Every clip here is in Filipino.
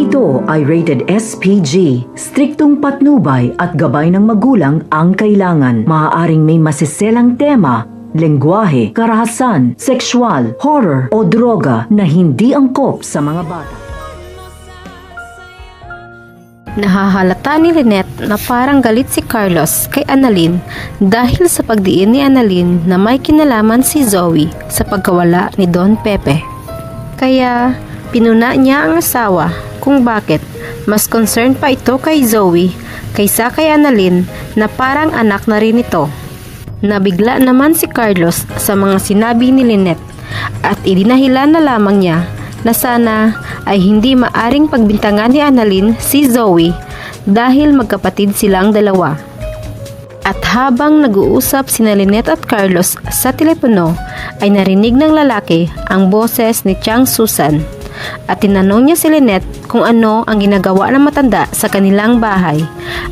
Ito ay rated SPG. Striktong patnubay at gabay ng magulang ang kailangan. Maaaring may masiselang tema, lengguwahe, karahasan, sexual, horror o droga na hindi angkop sa mga bata. Nahahalata ni Lynette na parang galit si Carlos kay Annalyn dahil sa pagdiin ni Annalyn na may kinalaman si Zoe sa pagkawala ni Don Pepe. Kaya pinuna niya ang asawa kung bakit mas concerned pa ito kay Zoe kaysa kay Annalyn na parang anak na rin ito. Nabigla naman si Carlos sa mga sinabi ni Lynette at idinahilan na lamang niya na sana ay hindi maaring pagbintangan ni Annalyn si Zoe dahil magkapatid silang dalawa. At habang nag-uusap sina Lynette at Carlos sa telepono ay narinig ng lalaki ang boses ni Chang Susan at tinanong niya si Lynette kung ano ang ginagawa ng matanda sa kanilang bahay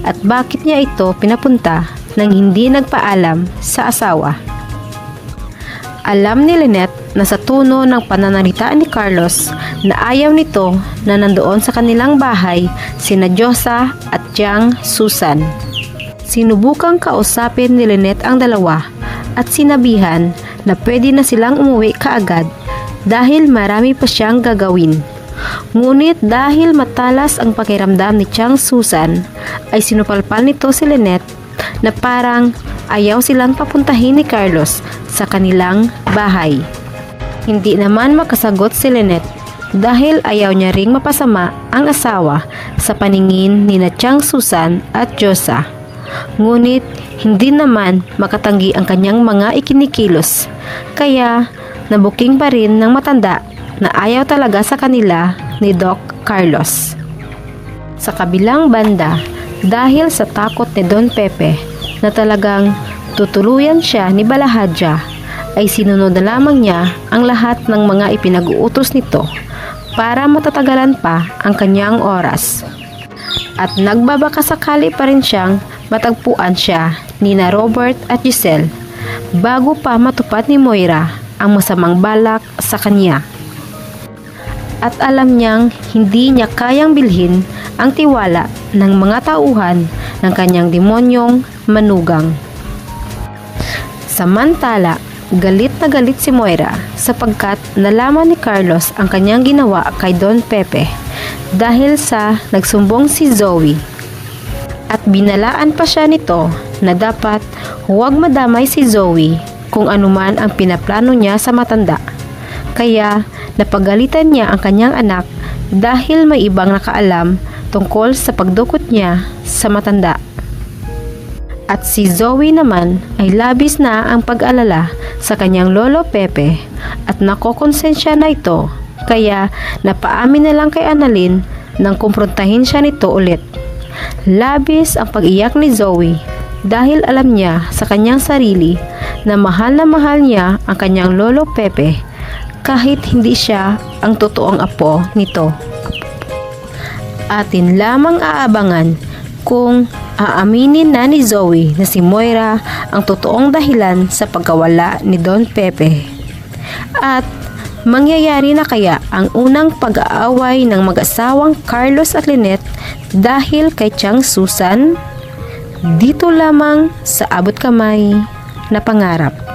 at bakit niya ito pinapunta nang hindi nagpaalam sa asawa. Alam ni Lynette na sa tono ng pananalita ni Carlos na ayaw nito na nandoon sa kanilang bahay sina Josa at Chang Susan. Sinubukang kausapin ni Lynette ang dalawa at sinabihan na pwede na silang umuwi kaagad dahil marami pa siyang gagawin. Ngunit dahil matalas ang pakiramdam ni Chang Susan ay sinupalpal nito si Lynette na parang ayaw silang papuntahin ni Carlos sa kanilang bahay. Hindi naman makasagot si Lynette dahil ayaw niya ring mapasama ang asawa sa paningin ni na Chang Susan at Josa. Ngunit hindi naman makatanggi ang kanyang mga ikinikilos kaya nabuking pa rin ng matanda na ayaw talaga sa kanila ni Doc Carlos. Sa kabilang banda, dahil sa takot ni Don Pepe na talagang tutuluyan siya ni Balahadja, ay sinunod na lamang niya ang lahat ng mga ipinag-uutos nito para matatagalan pa ang kanyang oras. At nagbabakasakali pa rin siyang matagpuan siya ni na Robert at Giselle bago pa matupad ni Moira ang masamang balak sa kanya. At alam niyang hindi niya kayang bilhin ang tiwala ng mga tauhan ng kanyang demonyong manugang. Samantala, galit na galit si Moira sapagkat nalaman ni Carlos ang kanyang ginawa kay Don Pepe dahil sa nagsumbong si Zoe. At binalaan pa siya nito na dapat huwag madamay si Zoe kung anuman ang pinaplano niya sa matanda. Kaya napagalitan niya ang kanyang anak dahil may ibang nakaalam tungkol sa pagdukot niya sa matanda. At si Zoe naman ay labis na ang pag-alala sa kanyang lolo Pepe at nakokonsensya na ito kaya napaamin na lang kay Annalyn nang kumprontahin siya nito ulit. Labis ang pag-iyak ni Zoe dahil alam niya sa kanyang sarili na mahal niya ang kanyang lolo Pepe kahit hindi siya ang totoong apo nito. Atin lamang aabangan kung aaminin na ni Zoe na si Moira ang totoong dahilan sa pagkawala ni Don Pepe. At mangyayari na kaya ang unang pag-aaway ng mag-asawang Carlos at Lynette dahil kay Chang Susan? Dito lamang sa Abot Kamay na Pangarap.